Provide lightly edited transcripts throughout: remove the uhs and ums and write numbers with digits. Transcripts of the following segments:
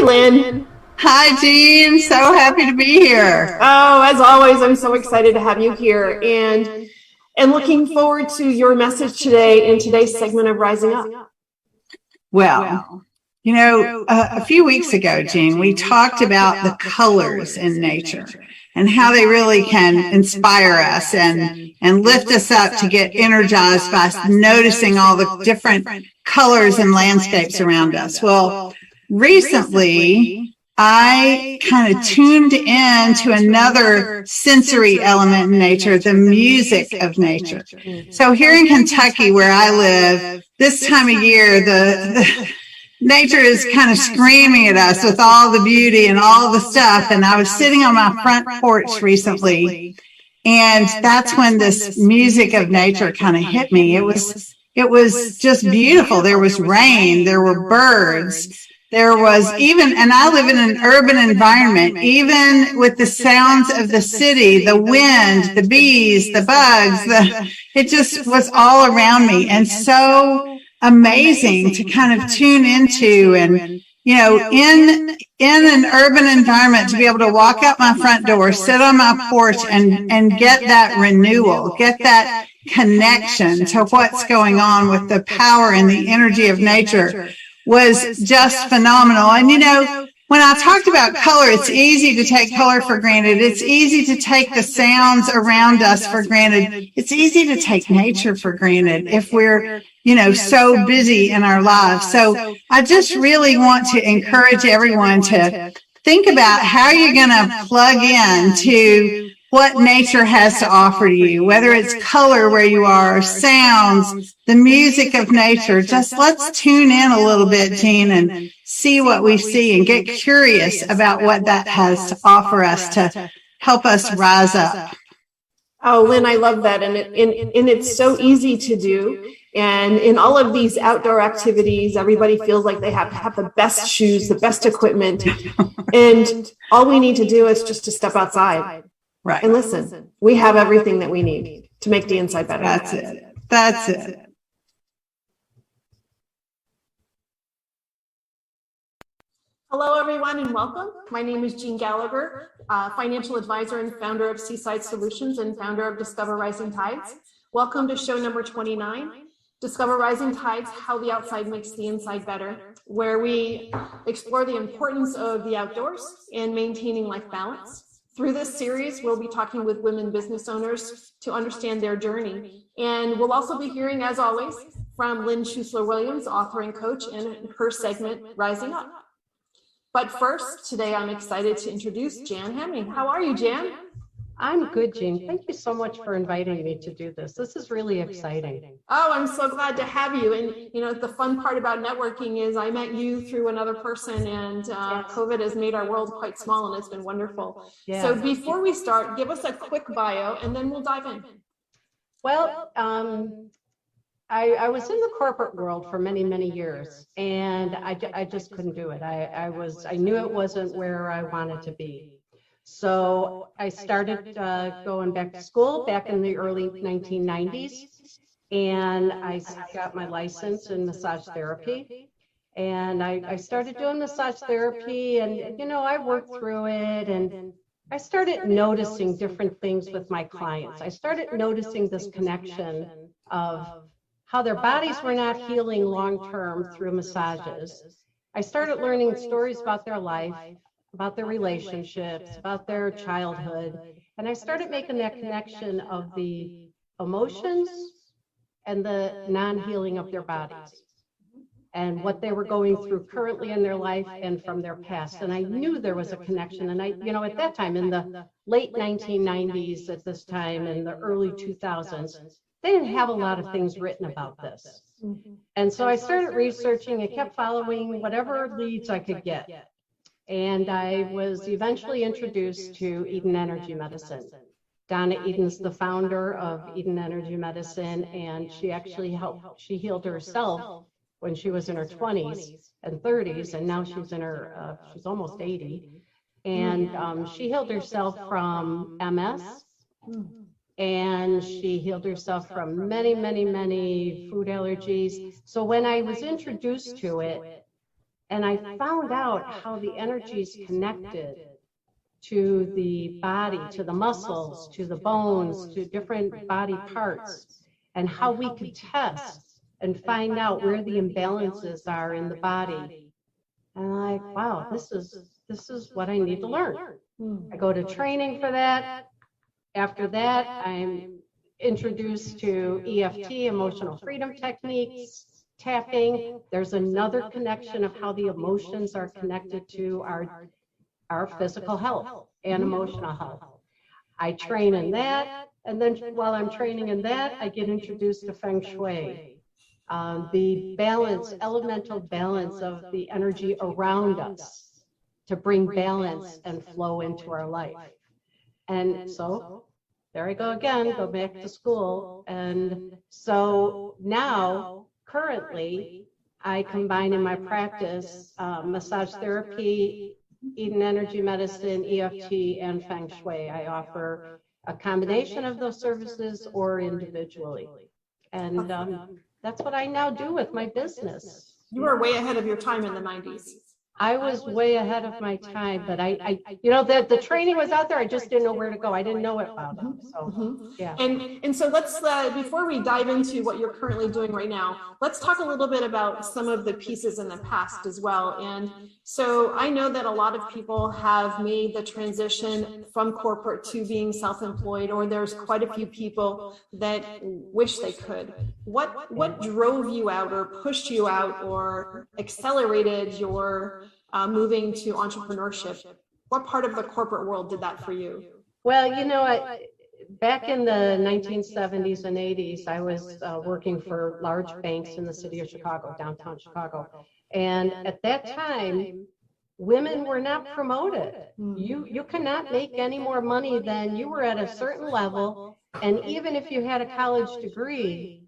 Lynn. Hi, Jeanne. So happy to be here. Oh, as always, I'm so excited to have you here and looking forward to your message today in today's segment of Rising Up. Well, a few weeks ago, Jeanne, we talked about the colors in nature and how they really can inspire us and lift us up to get energized by noticing all the different colors and landscapes around us. Well, recently, I kind of tuned in to another sensory element in nature, the music of nature. So here in Kentucky, where I live, this time of year, the nature is kind of screaming at us with all the beauty and all the stuff. And I was sitting on my front porch recently, and that's when this music of nature kind of hit me. It was just beautiful. There was rain, there were birds. There was even, and I live in an urban environment, even with the sounds of the city, the wind, the bees, the bugs, it just was all around me. And so amazing to kind of tune into and, in an urban environment, to be able to walk out my front door, sit on my porch and get that renewal, get that connection to what's going on with the power and the energy of nature was just phenomenal. And when I talked about color, it's easy to take color for granted. It's easy to take the sounds around us for granted. It's easy to take nature for granted if we're, so busy in our lives. So I just really want to encourage everyone to think about how you're going to plug in to what nature has to offer to you, whether it's color where you are, sounds, the music of nature. Just let's tune in a little bit, Jeanne, and see what we see and get curious about what that has to offer us to help us rise up. Oh, Lynn, I love that. And it's so easy to do. And in all of these outdoor activities, everybody feels like they have to have the best shoes, the best equipment. And all we need to do is just to step outside. Right. And listen, we have everything that we need to make the inside better. That's it. Hello, everyone, and welcome. My name is Jeanne Gallagher, financial advisor and founder of Seaside Solutions and founder of Discover Rising Tides. Welcome to show number 29, Discover Rising Tides, How the Outside Makes the Inside Better, where we explore the importance of the outdoors and maintaining life balance. Through this series, we'll be talking with women business owners to understand their journey. And we'll also be hearing, as always, from Lynn Schuessler-Williams, author and coach, in her segment, Rising Up. But first, today I'm excited to introduce Jan Hamning. How are you, Jan? I'm good, Jeanne. Thank you so much for inviting me to do this. This is really exciting. Oh, I'm so glad to have you. And the fun part about networking is I met you through another person, and COVID has made our world quite small, and it's been wonderful. Yeah. So before we start, give us a quick bio, and then we'll dive in. Well, I was in the corporate world for many, many years, and I just couldn't do it. I knew it wasn't where I wanted to be. So I started going back to school back in the early 1990s, and I got my license in massage therapy. And I started doing massage therapy, and I worked through it, and I started noticing different things with my clients. I started noticing this connection of how their bodies were not healing long-term through massages. I started learning stories about their life, about their relationships, about their childhood. And I started making that connection of the emotions and the non-healing of their bodies and what they were going through currently in their life and from their past. And I knew there was a connection. And at that time, in the late 1990s, at this time, in the early 2000s, they didn't have a lot of things written about this. And so I started researching and kept following whatever leads I could get. And I was eventually introduced to Eden Energy Medicine. Donna Eden's the founder of Eden Energy Medicine, and she actually she healed herself when she was in her 20s and 30s, and now she's in her, she's almost 80. And she healed herself from MS, and she healed herself from many, many, many food allergies. So when I was introduced to it, And I found out how the energy is connected to the body, to the muscles, to the bones, to different body parts, and how we could test and find out where the imbalances are in the body. And I'm like, wow, this is what I need to learn. I go to training for that. After that, I'm introduced to EFT, emotional freedom techniques, tapping. There's another connection of how the emotions are connected to our physical health and emotional health. I train in that, and then while I'm training in that, I get introduced to Feng Shui, the balance, elemental balance of the energy around us to bring balance and flow into our life. And so there I go again, go back to school. And so now, currently, I combine in my practice massage therapy, Eden energy medicine, EFT, and Feng Shui. I offer a combination of those services or individually. And that's what I now do with my business. You were way ahead of your time in the 90s. I was way ahead of my time, but I you know, the training was out there. I just didn't know where to go. I didn't know about them. So, yeah. And so let's, before we dive into what you're currently doing right now, let's talk a little bit about some of the pieces in the past as well. And so I know that a lot of people have made the transition from corporate to being self-employed, or there's quite a few people that wish they could. What drove you out or pushed you out or accelerated your moving to entrepreneurship? What part of the corporate world did that for you? Well, you know, back in the 1970s and 80s, I was working for large banks in the city of Chicago, downtown Chicago. And at that time, women were not promoted. You cannot make any more money than you were at a certain level. And even if you had a college degree,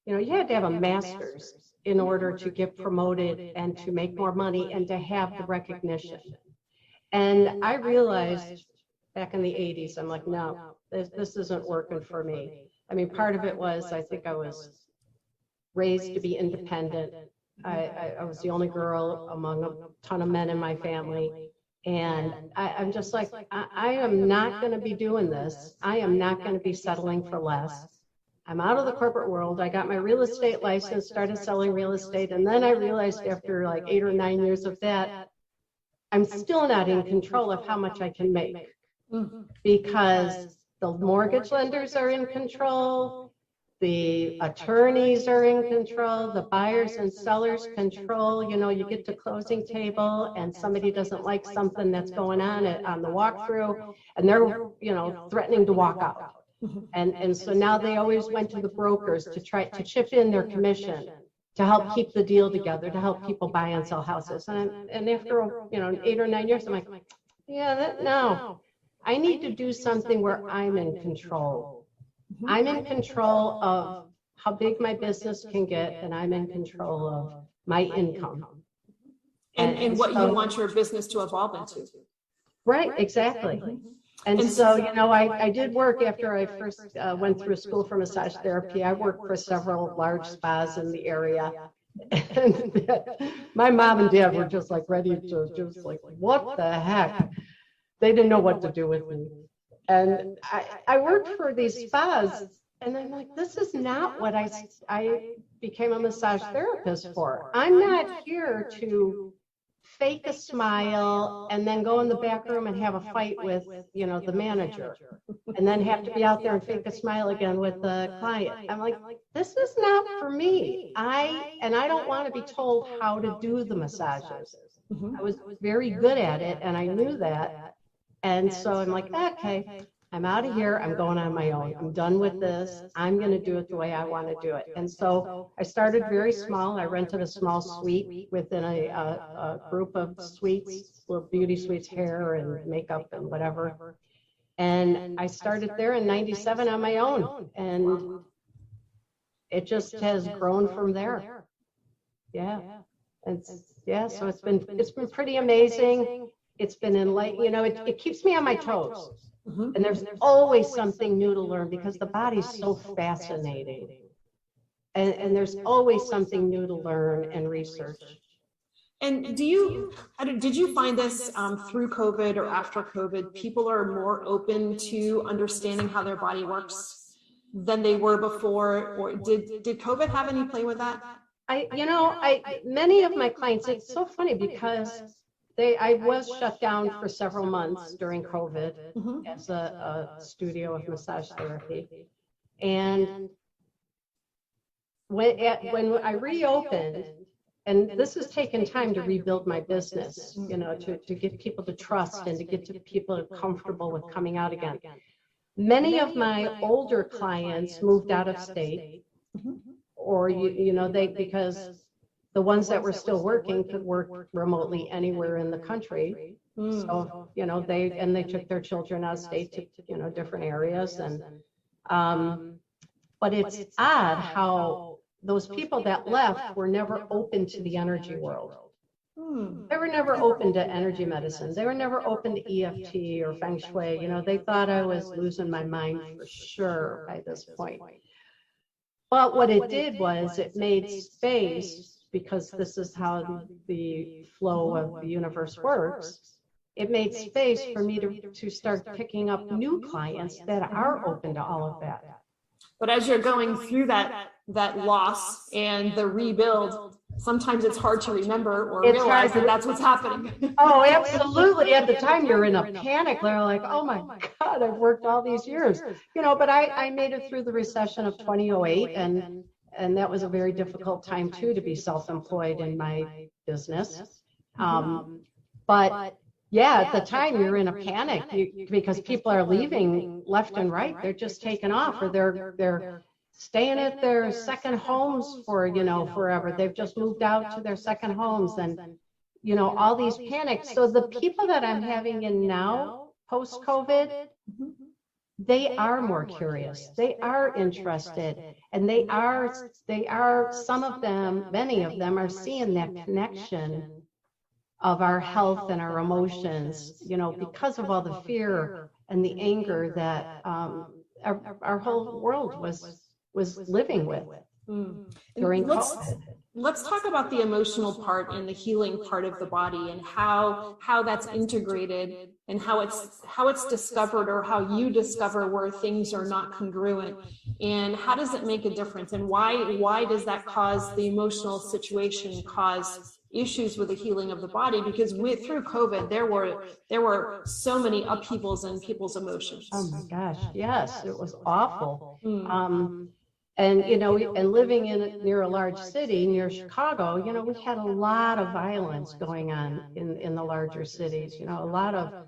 you know, you had to have a master's in order to get promoted and to make more money and to have the recognition. And I realized back in the 80s, I'm like, no, this isn't working for me. I mean, part of it was, I think I was raised to be independent. I was the only girl among a ton of men in my family. And I'm just like, I am not going to be doing this. I am not going to be settling for less. I'm out of the corporate world. I got my real estate license, started selling real estate. And then I realized after like 8 or 9 years of that, I'm still not in control of how much I can make, because the mortgage lenders are in control, the attorneys are in control, the buyers and sellers control. You know, you get to closing table and somebody doesn't like something that's going on the walkthrough, and they're, you know, threatening to walk out. And so now they always went to the brokers to try to chip in their commission to help keep the deal together, to help people buy and sell houses. And after, you know, 8 or 9 years, I'm like, yeah, no, I need to do something where I'm in control. I'm in control of how big my business can get, and I'm in control of my income. And what you want your business to evolve into. Right, exactly. And so, you know, I did work after I first went through school for massage therapy. I worked for several large spas in the area. And my mom and dad were just like ready to just like, what the heck? They didn't know what to do with me. And I worked for these spas, and I'm like, this is not what I became a massage therapist for. I'm not here to fake a smile and then go in the back room and have a fight with, you know, the manager, and then have to be out there and fake a smile again with the client. I'm like, this is not for me. I don't want to be told how to do the massages. I was very good at it, and I knew that. And so I'm like, okay, I'm out of here. I'm going on my own. I'm done with this. I'm going to do it the way I want to do it. And so I started very small. I rented a small suite within a group of suites, little beauty suites, hair and makeup and whatever. And I started there in 97 on my own. And it just has grown from there. Yeah. And yeah, so it's been pretty amazing. It's been enlightening. You know, it keeps me on my toes. And there's always something new to learn, because the body's so fascinating. And there's always something new to learn and research. And did you find this through COVID or after COVID, people are more open to understanding how their body works than they were before? Or did COVID have any play with that? Many of my clients, it's so funny because I was shut down for several months during COVID as a studio of massage therapy. And when I reopened, and this has taken time to rebuild my business, to get people to trust and to get to people comfortable with coming out again. Many of my older clients moved out of state, or because the ones that were still working could work remotely anywhere in the country. So they took their children out of state to different areas, and but it's odd how those people that left were never open to the energy world. They were never open to energy medicine. They were never open to EFT or Feng Shui. They thought I was losing my mind for sure by this point. But what it did was it made space, because this is how the flow of the universe works. It made space for me to start picking up new clients that are open to all of that. But as you're going through that loss and the rebuild, sometimes it's hard to remember or realize that that's what's happening. Oh, absolutely. At the time, you're in a panic. They're like, oh my God, I've worked all these years. But I made it through the recession of 2008, and that was a very difficult time too, to be self-employed in my business. But yeah, at the time you're in a panic because people are leaving left and right. They're just taking off, or they're staying at their second homes for forever. They've just moved out to their second homes, and all these panics. So the people that I'm having in now post COVID, they are more curious. They are interested, and they are some of them, many of them are seeing that connection of our health and our emotions, because of all the fear and the anger that our whole world was living with during COVID. Let's talk about the emotional part and the healing part of the body, and how that's integrated, and how it's discovered, or how you discover where things are not congruent, and how does it make a difference, and why does that cause the emotional situation cause issues with the healing of the body? Because through COVID, there were so many upheavals in people's emotions. Oh my gosh, yes, it was awful. And and living near a large city, near Chicago, we had a lot of violence going on in the larger cities. A lot of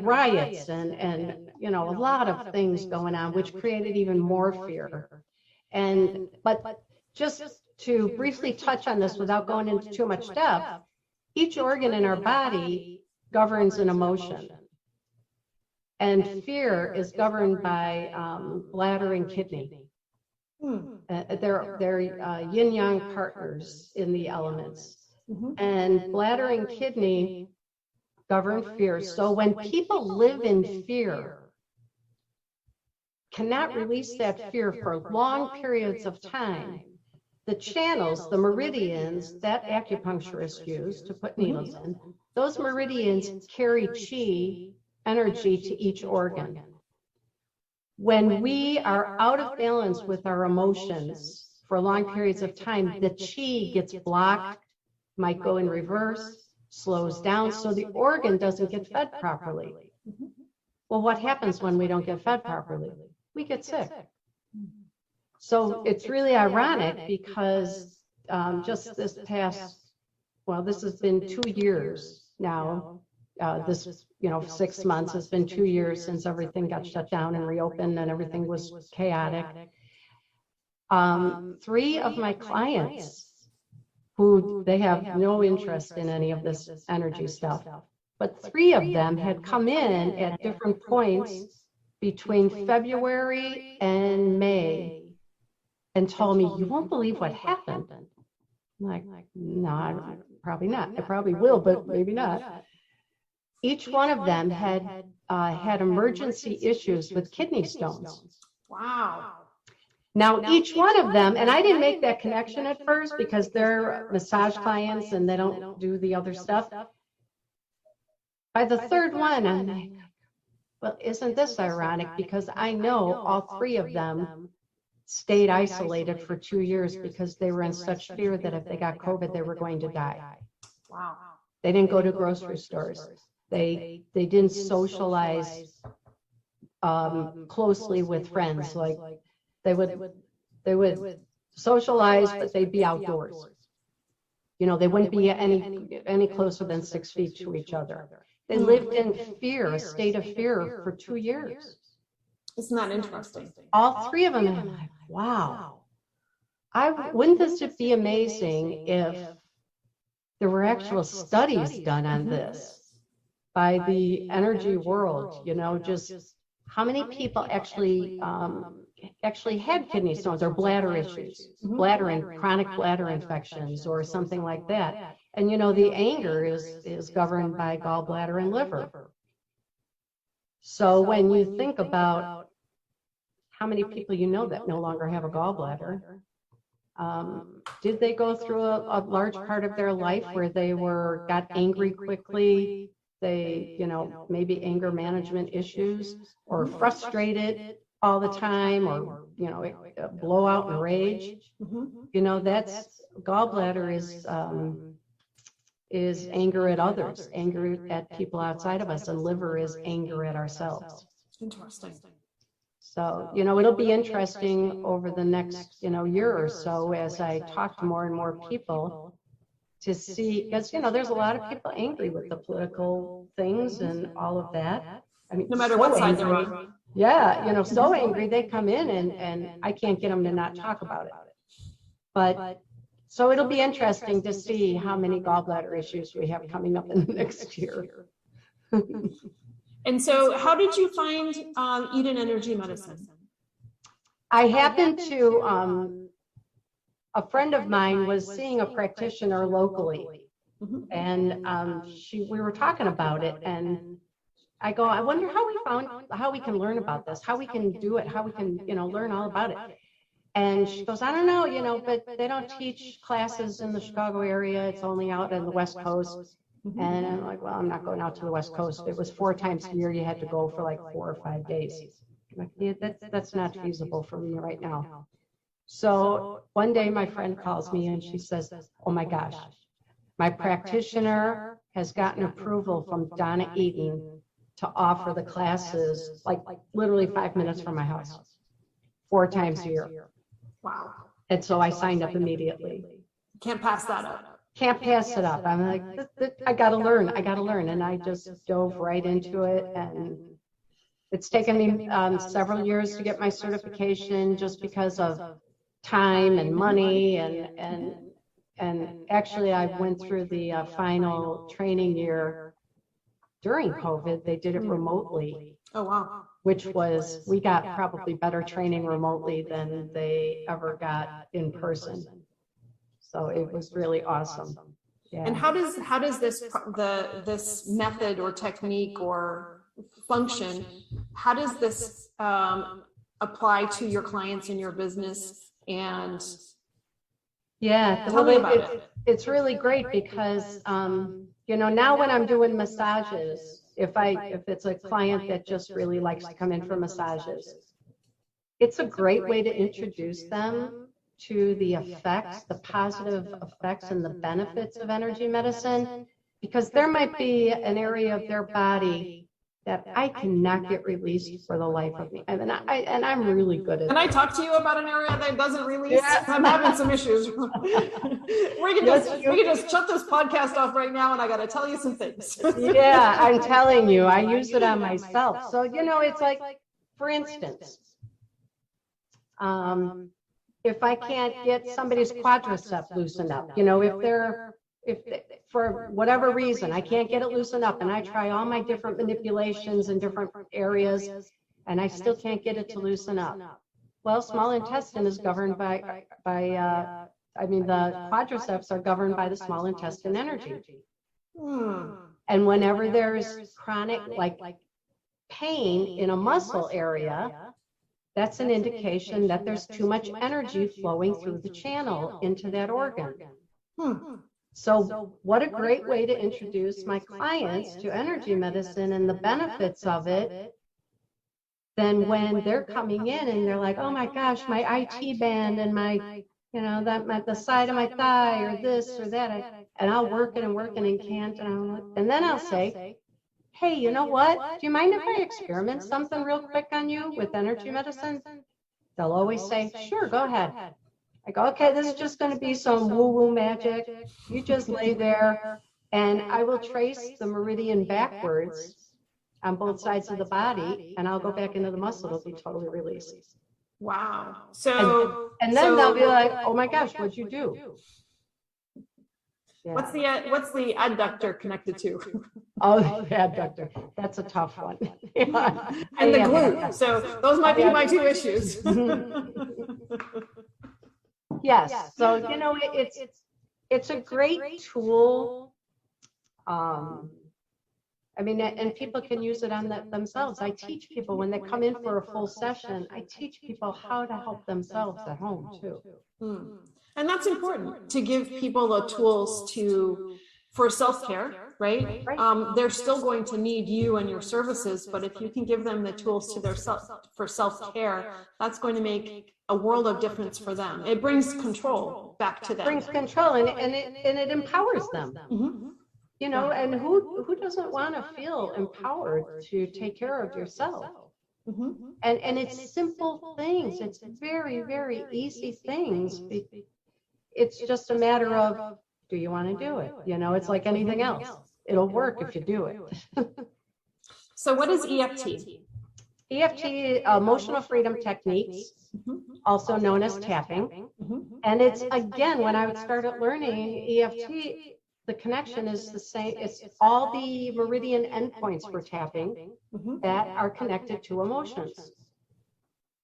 riots and a lot of things going on, which created even more fear. But just to briefly touch on this without going into too much depth, each organ in our body governs an emotion. And fear is governed by bladder and kidney. They're yin-yang partners in the elements. And bladder and kidney govern fear. So when people live in fear, cannot release that fear for long periods of time, the channels, the meridians that acupuncturists use to put needles in, those meridians carry chi, energy, to each organ. When we are out of balance with our emotions for long periods of time, the chi gets blocked, might go in reverse, slows down, so the organ doesn't get fed properly. Well, what happens when we don't get fed properly? We get sick. So it's really ironic because just this has been 2 years now. This 6 months has been 2 years since everything got shut down and reopened, and everything was chaotic. 3 of my clients, who they have no interest in any of this energy stuff, but 3 of them had come in at different points between February and May and told me, "You won't believe what happened." I'm like, no, probably not. I probably will, but maybe not. Each one of them had emergency issues with kidney stones. Wow. Now, each one of them, and I didn't make that connection at first because they're massage clients and they don't do the other stuff. By the third one, I'm like, well, isn't this ironic? Because I know all three of them stayed isolated for 2 years because they were in such fear that if they got COVID, they were going to die. Wow. They didn't go to grocery stores. They didn't socialize closely with friends. Like they would socialize, but they'd be outdoors. You know, they wouldn't be any closer than 6 feet to each other. They lived in fear, a state of fear for 2 years. Isn't that interesting? All three of them. I'm like, wow. Wouldn't this be amazing if there were actual studies done on this by the energy world, you know, just how many people actually had kidney stones or bladder issues, bladder and chronic bladder infections or something like that. And, you know, the anger is governed by gallbladder and liver. So when you think about how many people you know that no longer have a gallbladder, did they go through a large part of their life where they got angry quickly? They, you know, maybe anger management issues or frustrated all the time or, you know, blowout and rage. You know, that's gallbladder is anger at others, anger at people outside of us, and liver is anger at ourselves. Interesting. So, you know, it'll be interesting over the next, you know, year or so as I talk to more and more people to see, because, you know, there's a lot of people angry with the political things and all of that. I mean, No matter so what side angry. they're on. Yeah, you know, so angry, they come in and I can't get them to not talk about it. But so it'll be interesting to see how many gallbladder issues we have coming up in the next year. And so how did you find Eden Energy Medicine? I happened to, a friend of mine was seeing a practitioner locally, and we were talking about it, and I go, I wonder how we can learn about this, how we can do it, how we can, you know, learn all about it. And she goes, I don't know, you know, but they don't teach classes in the Chicago area. It's only out on the West Coast. And I'm like, well, I'm not going out to the West Coast. It was 4 times a year. You had to go for like 4 or 5 days. I'm like, yeah, that's not feasible for me right now. So one day my friend calls me and she says, oh my gosh, my practitioner has gotten approval from Donna Eden to offer the classes like literally 5 minutes from my house, 4 times a year. Wow. And so I signed up immediately. Can't pass that up. Can't pass it up. I'm like, I gotta learn. And I just dove right into it. And it's taken me several years to get my certification just because of time and money. And actually I went through the final training year during COVID. They did it remotely. Oh, wow. Which was, we got probably better training remotely than they ever got in person. So it was really awesome. Yeah. And how does this method or technique or function, how does this apply to your clients in your business? And yeah, tell me about it. It's really great because you know, now when I'm doing massages, if it's a client that just really likes to come in for massages, it's a great way to introduce them to the effects, the positive effects and the benefits of energy medicine, because there might be an area of their body that I cannot get released for the life of me. And I'm really good at it. Can I talk to you about an area that doesn't release? Yeah. I'm having some issues. we can just shut this podcast off right now and I got to tell you some things. Yeah, I'm telling you, I use it on myself. So, you know, it's like, for instance, if I can't get somebody's quadricep loosened up, you know, if for whatever reason, I can't get it loosened up and I try all my different manipulations in different areas and I still can't get it to loosen up. Well, small intestine is governed by the quadriceps are governed by the small intestine energy. And whenever there's chronic like pain in a muscle area, that's an indication that there's too much energy flowing through the channel into that organ. So what a great way to introduce my clients to energy medicine and the benefits of it. Then when they're coming in and they're like, oh my gosh, my IT band and my, the side of my thigh or this or that, and I'll work it and can't, and then I'll say, hey, you know what? Do you mind if I experiment something real quick on you with energy medicine? They'll always say, sure, go ahead. I go, okay, this is just going to be some woo-woo magic. You just lay there, and I will trace the meridian backwards on both sides of the body, and I'll go back into the muscle. It'll be totally released. Wow. So and then they'll be like, oh my gosh, what'd you do? Yeah. What's the adductor connected to? Oh, the adductor. That's a tough one. Yeah. And the glute. So those might be my two issues. Yes. So it's a great tool. And people can use it on themselves. I teach people when they come in for a full session, I teach people how to help themselves at home too. And that's important, to give people the tools for self-care, right? They're still going to need you and your services, but if you can give them the tools for self-care, that's going to make a world of difference for them. It brings control back to them. Brings control and it empowers them. And who doesn't want to feel empowered to take care of yourself? And it's simple things. It's very, very easy things. It's just a matter of, do you want to do it? It's like anything else. It'll work if you do it. So what is EFT? EFT, emotional freedom techniques, also known as tapping. And it's, again, when I started learning EFT, the connection is the same. It's all the meridian endpoints for tapping that are connected to emotions.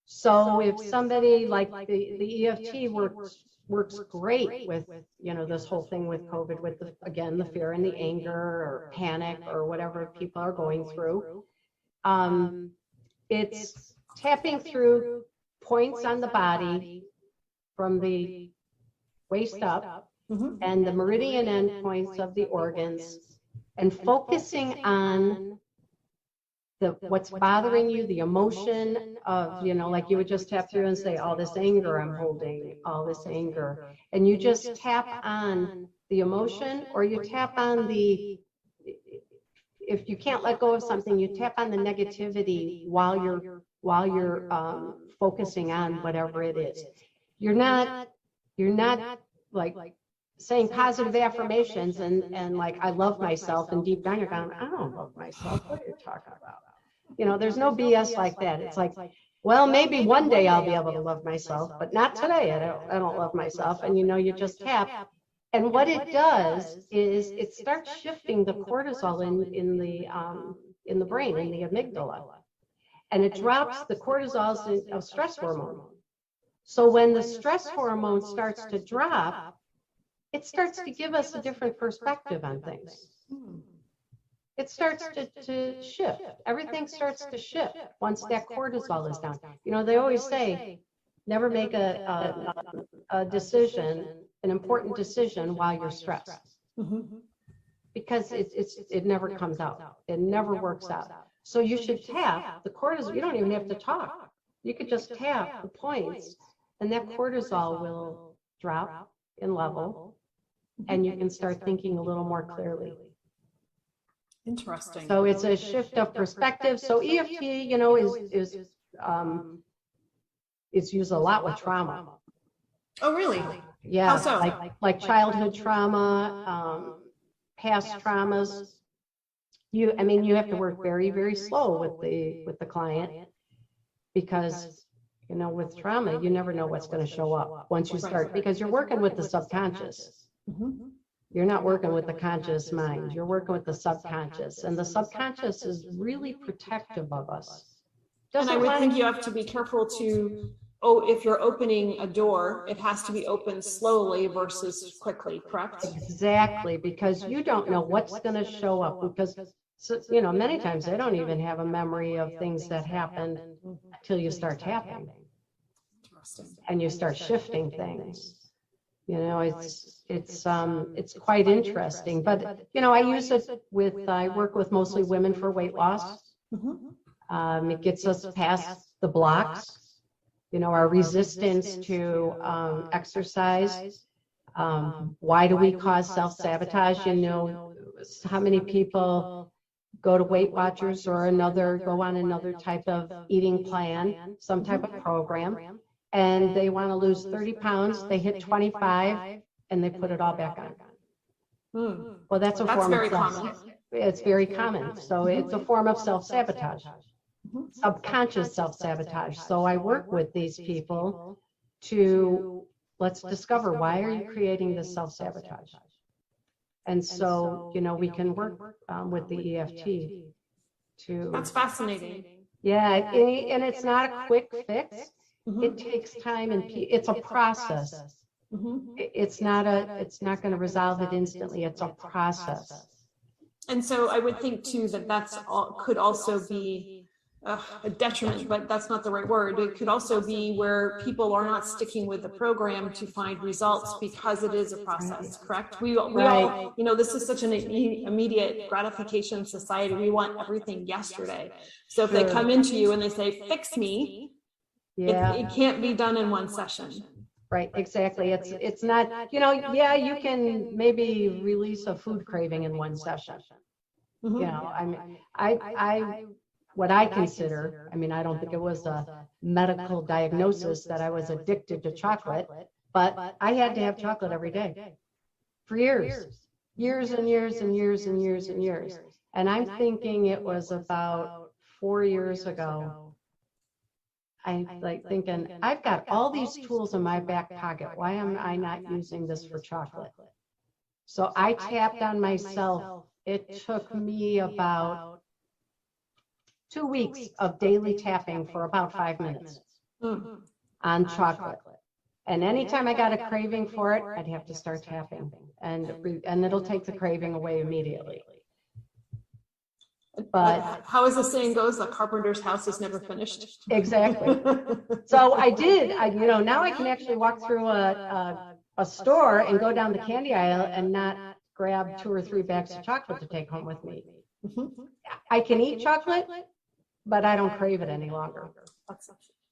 So if somebody like the EFT works great with, this whole thing with COVID, with the fear and the anger or panic or whatever people are going through. It's tapping through points on the body from the waist up and the meridian endpoints of the organs, and focusing on what's bothering you, the emotion of, like you would just tap through and say, all this anger I'm holding, all this anger. And you just tap on the emotion, or you tap on if you can't let go of something, you tap on the negativity while you're focusing on whatever it is. You're not like saying positive affirmations and like, I love myself, and deep down you're going, I don't love myself. What are you talking about? There's no BS like that. It's like, well, maybe one day I'll be able to love myself, but not today. I don't love myself. And you just tap. And what it does is it starts shifting the cortisol in the brain, in the amygdala. And it drops the cortisol of stress hormone. So when the stress hormone starts to drop, it starts to give us a different perspective on things. It starts to shift. Everything starts to shift once that cortisol is down. They always say, never make a decision, an important decision, while you're stressed. Because it never comes out. It never works out. So you should tap the cortisol. You don't even have to talk. You could just tap the points, and that cortisol will drop in level, and you can start thinking a little more clearly. Interesting. So it's a shift of perspective. So EFT, it's used a lot with trauma. Oh, really? Yeah. How so? Like childhood trauma, past traumas. You have to work very, very slow with the client, because with trauma, you never know what's going to show up once you start, because you're working with the subconscious. You're not working with the conscious mind. You're working with the subconscious, and the subconscious is really protective of us. And I would think you have to be careful if you're opening a door, it has to be opened slowly versus quickly, correct? Exactly, because you don't know what's going to show up, because So, many times they don't even have a memory of things that happened until you start tapping and you start shifting things. It's quite interesting, but I use it I work with mostly women for weight loss. It gets us past the blocks, our resistance to exercise. Why do we cause self-sabotage? How many people go to Weight Watchers or go on another type of eating plan, some type of program, and they want to lose 30 pounds, they hit 25, and they put it all back on. Well, that's very common. It's very common. So it's a form of self-sabotage, subconscious self-sabotage. So I work with these people to let's discover, why are you creating this self-sabotage? And so, we can work with the EFT to. That's fascinating. Yeah, and it's not a quick fix. It takes time, and it's a process. It's not going to resolve it instantly. It's a process. And so I would think too that could also be a detriment, but that's not the right word. It could also be where people are not sticking with the program to find results because it is a process, correct? We all, this is such an immediate gratification society. We want everything yesterday. So if they come into you and they say, fix me, it can't be done in one session. Right, exactly. It's not, you can maybe release a food craving in one session. What I consider, I don't think it was a medical diagnosis that I was addicted to chocolate, but I had to have chocolate every day for years and years and years and years and years. And I'm thinking it was about 4 years ago. I'm thinking, I've got all these tools in my back pocket. Why am I not using this for chocolate? So I tapped on myself. It took me about 2 weeks of daily tapping for about 5 minutes on chocolate. And anytime I got a craving for it, I'd have to start tapping, and it'll take the craving away immediately. But how as the saying goes, the carpenter's house is never finished. Exactly. So I did, now I can actually walk through a store and go down the candy aisle and not grab 2 or 3 bags of chocolate to take home with me. I can eat chocolate, but I don't crave it any longer.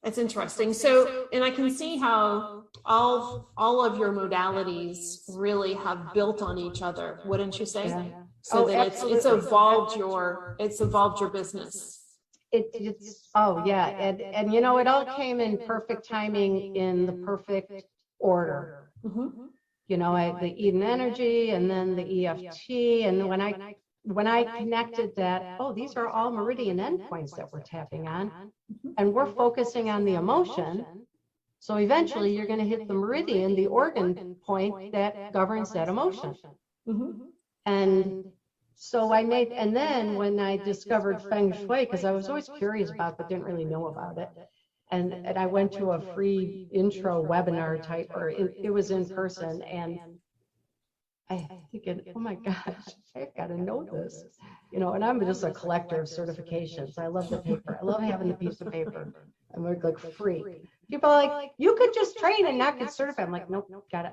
That's interesting. So, and I can see how all of your modalities really have built on each other, wouldn't you say? Yeah. So that it's evolved your business. It's and it all came in perfect timing, in the perfect order. The Eden Energy, and then the EFT, and when I connected that, these are all meridian endpoints that we're tapping on, and we're focusing on the emotion. So eventually you're going to hit the meridian, the organ point that governs that emotion. And so and then when I discovered Feng Shui, because I was always curious about, but didn't really know about it. And I went to a free intro webinar type, or it was in person, and I thinking, oh my gosh, I've got to know this, and I'm just a collector of certifications. I love the paper. I love having the piece of paper. I'm like free. People are like, you could just train and not get certified. I'm like, nope, gotta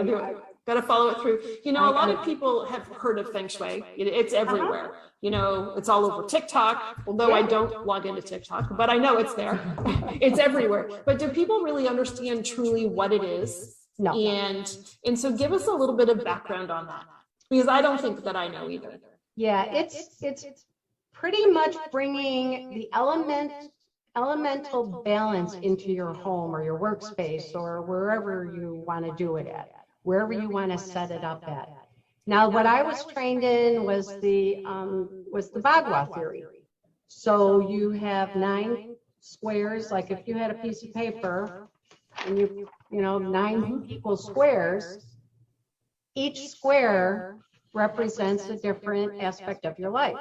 do it. Gotta follow it through. A lot of people have heard of Feng Shui. It's everywhere. It's all over TikTok, although I don't log into TikTok, but I know it's there. It's everywhere. But do people really understand truly what it is? No. And so give us a little bit of background on that, because I don't think that I know either. Yeah, it's pretty much bringing the elemental balance into your home or your workspace or wherever you want to do it at, wherever you want to set it up at. Now, what I was trained in was the Bagua theory. So you have 9 squares, like if you had a piece of paper and you 9 equal squares, each square represents a different aspect of your life.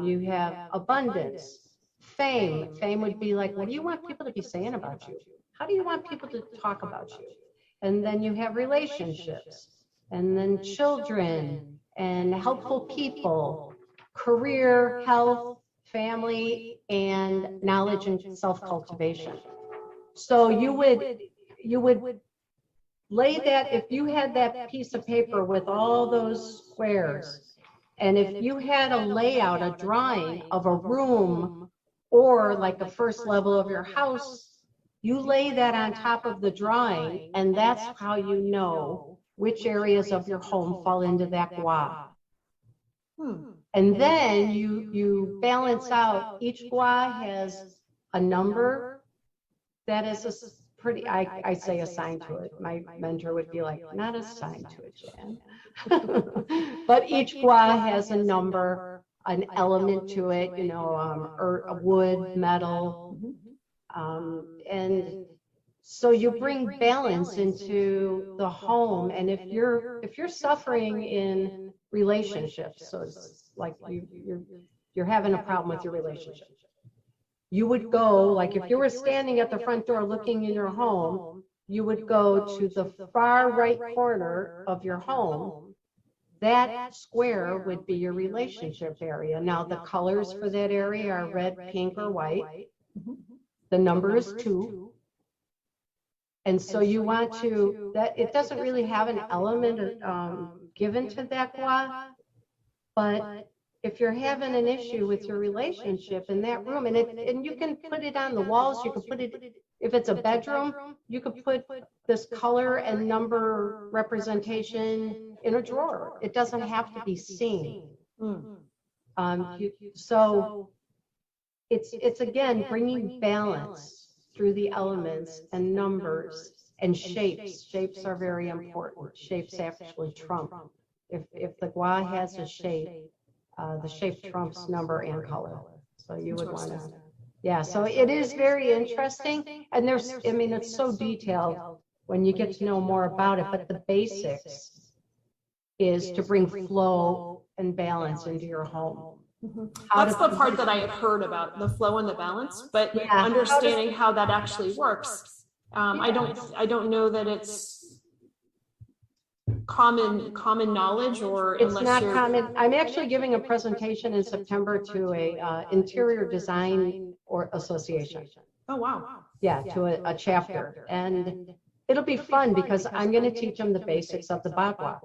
You have abundance, fame. Fame would be like, what do you want people to be saying about you? How do you want people to talk about you? And then you have relationships, and then children, and helpful people, career, health, family, and knowledge and self-cultivation. So you would lay that, if you had that piece of paper with all those squares, and if you had a layout, a drawing of a room or like a first level of your house, you lay that on top of the drawing, and that's how you know which areas of your home fall into that gua. And then you balance out, each gua has a number that is a pretty, I say assigned to it. My mentor would be like, not assigned to it, Jan. But each gua has a number, an element to it, you know, or a wood, metal. And so you bring balance into the home. And if you're suffering in relationships, so it's like you're having a problem with your relationship, you would go, like if you were standing at the front door looking in your home, you would go to the far right corner of your home. That square would be your relationship area. Now the colors for that area are red, pink, or white. The number is 2. And so you want to, that it doesn't really have an element given to that gua, but if you're having an issue with your relationship in that room, and you can put it on the walls, you can put it, if it's a bedroom, you could put this color and number representation in a drawer. It doesn't have to be seen. So it's again bringing balance through the elements and numbers and shapes. Shapes are very important. Shapes actually trump. If the gua has a shape, the shape trumps number and color. So you would want to, yeah. So it is very interesting, and there's, I mean, it's so detailed when you get to know more about it. But the basics is to bring flow and balance into your home. That's the part that I have heard about, the flow and the balance, but understanding how that actually works. I don't know that it's common knowledge, or it's not common. I'm actually giving a presentation in September to a interior design or association. Oh wow. Yeah, to a chapter, and it'll be fun because I'm going to teach them the basics of the bagua,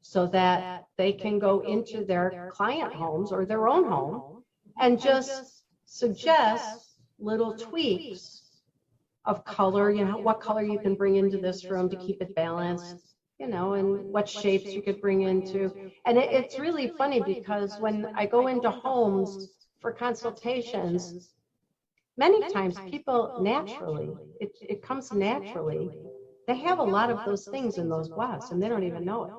so that they can go into their client homes or their own home and just suggest little tweaks of color, you know, what color you can bring into this room to keep it balanced, you know, and what shapes you could bring into. And it's really funny because when I go into homes for consultations, many times people naturally, it comes naturally, they have a lot of those things in those guas and they don't even know it.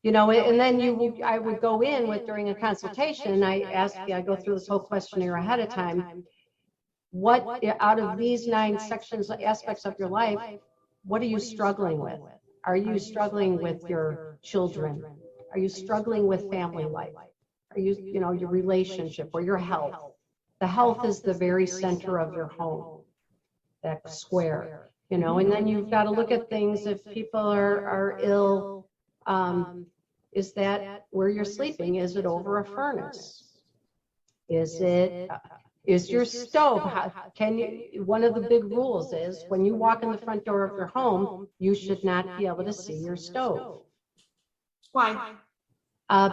You know, and then I would go in with, during a consultation, I go through this whole questionnaire ahead of time. What out of these 9 sections, aspects of your life, what are you struggling with? Are you struggling with your children? Are you struggling with family life? Are you, you know, your relationship or your health? The health is the very center of your home, that square, you know, and then you've got to look at things. If people are ill, is that where you're sleeping? Is it over a furnace? Is your stove? One of the big rules is when you walk in the front door of your home, you should not be able to see your stove. Why?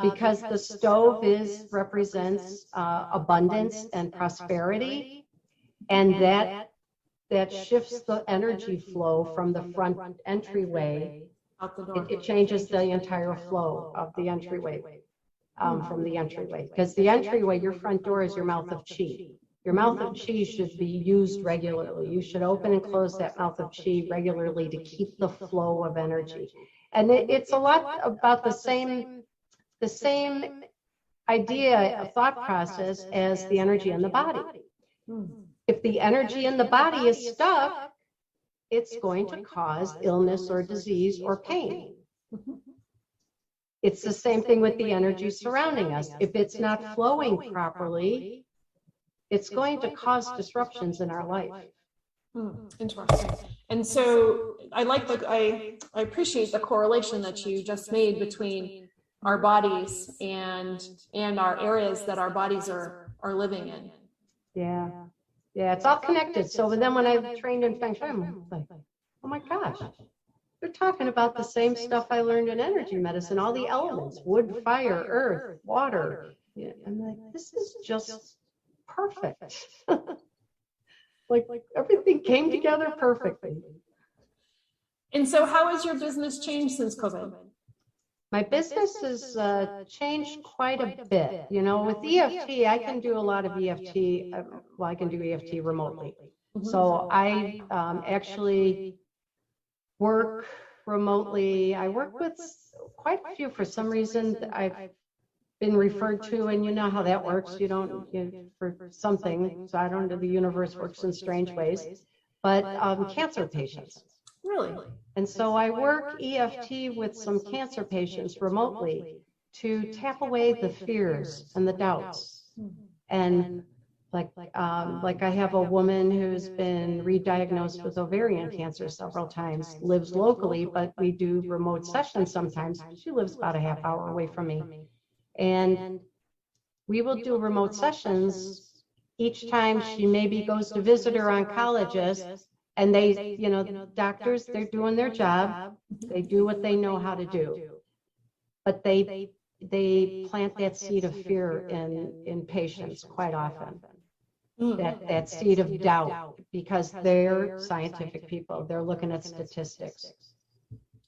Because the stove represents abundance and prosperity, and that shifts the energy flow from the front entryway. It changes the entire flow of the entryway, from the entryway, because the entryway, your front door, is your mouth of chi. Your mouth of chi should be used regularly. You should open and close that mouth of chi regularly to keep the flow of energy. And it's a lot about the same idea, a thought process as the energy in the body. If the energy in the body is stuck, it's going to cause illness or disease or pain. It's the same thing with the energy surrounding us. If it's not flowing properly, it's going to cause disruptions in our life. Interesting. And so I appreciate the correlation that you just made between our bodies and our areas that our bodies are living in. Yeah. Yeah, it's all connected. So then when I trained in Feng Shui, I'm like, oh my gosh, they're talking about the same stuff I learned in energy medicine, all the elements, wood, fire, earth, water. Yeah, I'm like, this is just perfect. like everything came together perfectly. And so how has your business changed since COVID? My business has changed quite a bit. You know, with EFT, I can do a lot of EFT. Well, I can do EFT remotely. So I actually work remotely. I work with quite a few. For some reason, I've been referred to, and you know how that works. You don't, for something. So I don't know, the universe works in strange ways. But cancer patients. Really? And so I work EFT with some cancer patients remotely to tap away the fears and the doubts. And like I have a woman who's been re-diagnosed with ovarian cancer several times, lives locally, but we do remote sessions sometimes. She lives about a half hour away from me. And we will do remote sessions each time she maybe goes to visit her oncologist. And they, you know, doctors, they're doing their job. They do what they know how to do. But they plant that seed of fear in patients quite often. That seed of doubt, because they're scientific people. They're looking at statistics.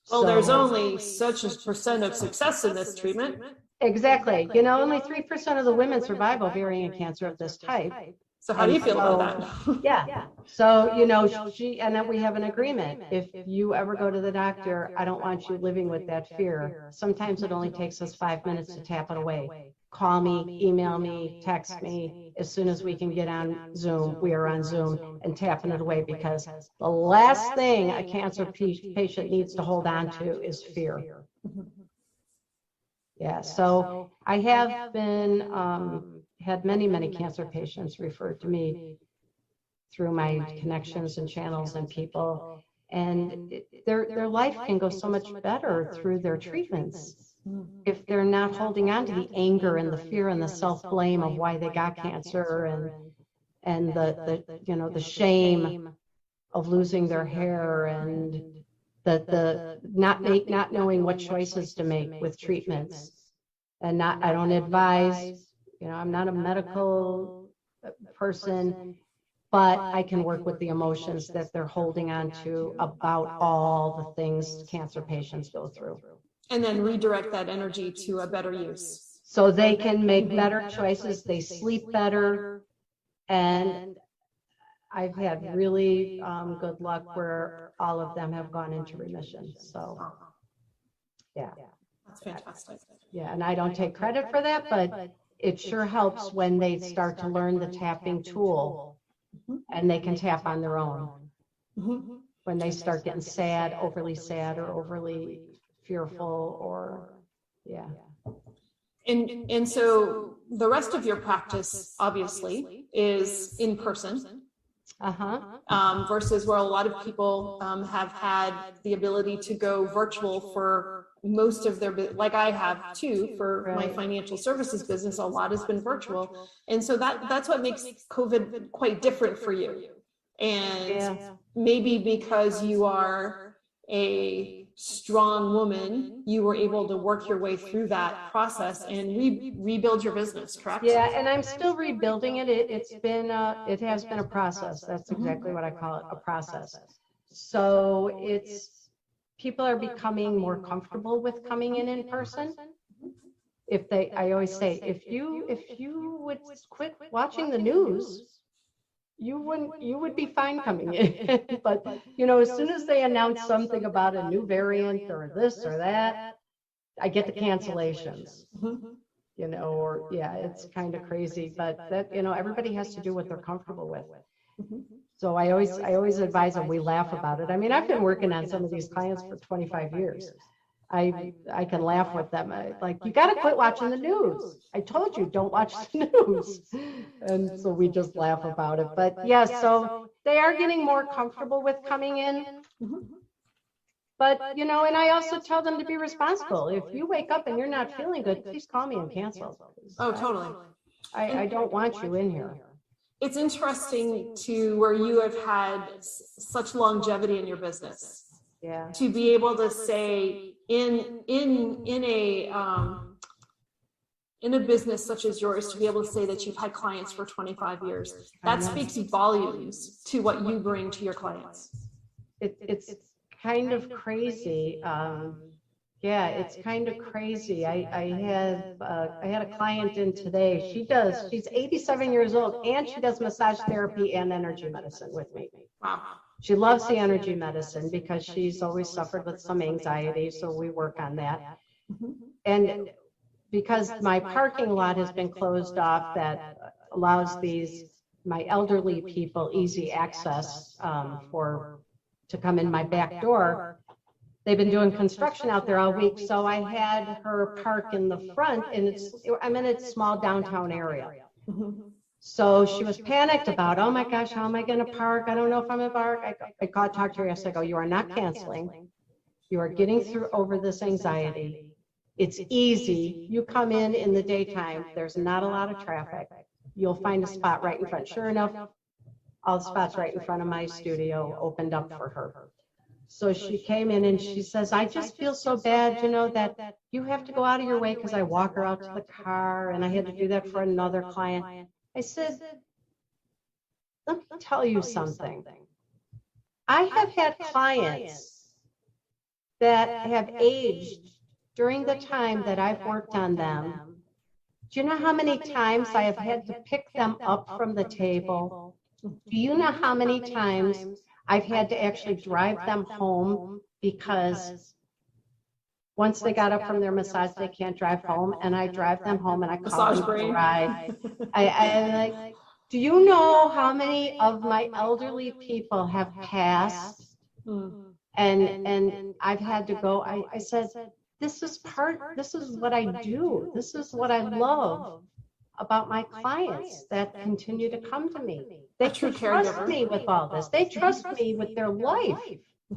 Well, there's only such a % of success in this treatment. Exactly. You know, only 3% of the women survive ovarian cancer of this type. So how do you feel about that? Yeah. So, you know, and then we have an agreement. If you ever go to the doctor, I don't want you living with that fear. Sometimes it only takes us 5 minutes to tap it away. Call me, email me, text me. As soon as we can get on Zoom, we are on Zoom and tapping it away, because the last thing a cancer patient needs to hold on to is fear. Yeah, so I have been, had many cancer patients referred to me through my connections and channels and people, and their life can go so much better through their treatments if they're not holding on to the anger and the fear and the self-blame of why they got cancer, and the you know, the shame of losing their hair, and the not knowing what choices to make with treatments. And I don't advise, you know, I'm not a medical person, but I can work with the emotions that they're holding on to about all the things cancer patients go through. And then redirect that energy to a better use. So they can make better choices, they sleep better, and I've had really good luck where all of them have gone into remission. So, yeah. That's fantastic. Yeah, and I don't take credit for that, but it sure helps when they start to learn the tapping tool and they can tap on their own. When they start getting sad or overly fearful, or yeah. And so the rest of your practice obviously is in person. Versus where a lot of people have had the ability to go virtual for most of their, like I have too, for my financial services business. A lot has been virtual, and so that's what makes COVID quite different for you. And maybe because you are a strong woman, you were able to work your way through that process and rebuild your business, correct? Yeah, and I'm still rebuilding it. It has been a process. That's exactly what I call it, a process. So people are becoming more comfortable with coming in person. I always say, if you would quit watching the news, you would be fine coming in. But you know, as soon as they announce something about a new variant or this or that, I get the cancellations. You know, or it's kind of crazy, but that, you know, everybody has to do what they're comfortable with. So I always advise them, we laugh about it. I mean, I've been working on some of these clients for 25 years. I can laugh with them. Like, you got to quit watching the news. I told you, don't watch the news. And so we just laugh about it. But yeah, so they are getting more comfortable with coming in. But, you know, and I also tell them to be responsible. If you wake up and you're not feeling good, please call me and cancel. Oh, totally. I don't want you in here. It's interesting to where you have had such longevity in your business. Yeah. To be able to say in a business such as yours, to be able to say that you've had clients for 25 years, that speaks volumes to what you bring to your clients. It's kind of crazy. Yeah, it's kind of crazy. I had a client in today. She's 87 years old, and she does massage therapy and energy medicine with me. Wow. She loves the energy medicine because she's always suffered with some anxiety, so we work on that. And because my parking lot has been closed off, that allows my elderly people easy access to come in my back door. They've been doing construction out there all week, so I had her park in the front, and I'm in a small downtown area. So she was panicked about, oh my gosh, how am I going to park? I don't know if I'm going to park. I talked to her yesterday. I go, you are not canceling. You are getting through over this anxiety. It's easy. You come in the daytime. There's not a lot of traffic. You'll find a spot right in front. Sure enough, all the spots right in front of my studio opened up for her. So she came in and she says, I just feel so bad, you know, that you have to go out of your way, because I walk her out to the car, and I had to do that for another client. I said, let me tell you something. I have had clients that have aged during the time that I've worked on them. Do you know how many times I have had to pick them up from the table? Do you know how many times I've had to actually drive them home, because once they got up from their massage, they can't drive home, and I drive them home and I call them a ride. I like, do you know how many of my elderly people have passed? And I've had to go, I said, this is what I do. This is what I love about my clients that continue to come to me. They trust me with all this. They trust me with their life.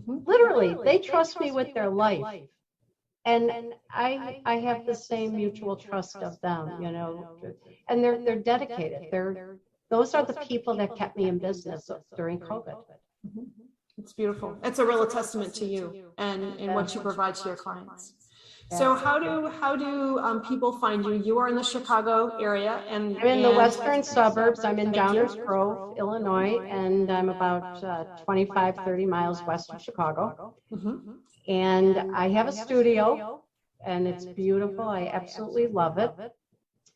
Literally, they trust me with their life. And I have the same mutual trust of them, you know, and they're dedicated. Those are the people that kept me in business during COVID. It's beautiful. It's a real testament to you and what you provide to your clients. So how do people find you? You are in the Chicago area, and I'm in the Western Suburbs. I'm in Downers Grove, Illinois, and I'm about 25, 30 miles west of Chicago. And I have a studio, and it's beautiful. I absolutely love it.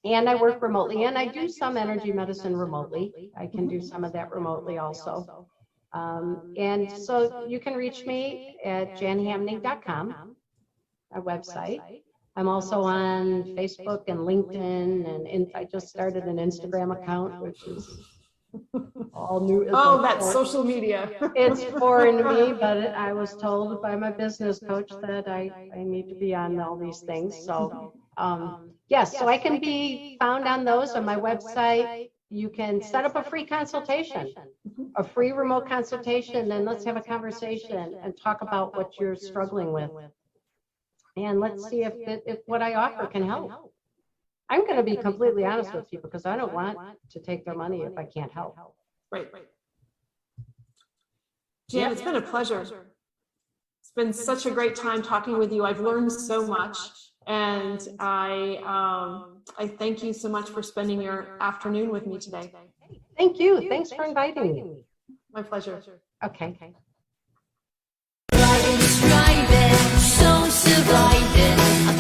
And I work remotely, and I do some energy medicine remotely. I can do some of that remotely also. And so you can reach me at janhamning.com, our website. I'm also on Facebook and LinkedIn, and I just started an Instagram account, which is all new. Oh, that's social media. It's foreign to me, but I was told by my business coach that I need to be on all these things. So yes, so I can be found on those on my website. You can set up a free consultation, a free remote consultation, and let's have a conversation and talk about what you're struggling with. And let's see if what I offer can help. I'm going to be completely honest with you, because I don't want to take their money if I can't help. Right. Jeanne, it's been a pleasure. It's been such a great time talking with you. I've learned so much, and I thank you so much for spending your afternoon with me today. Thank you. Thanks for inviting me. My pleasure. Okay. Driving, so surviving.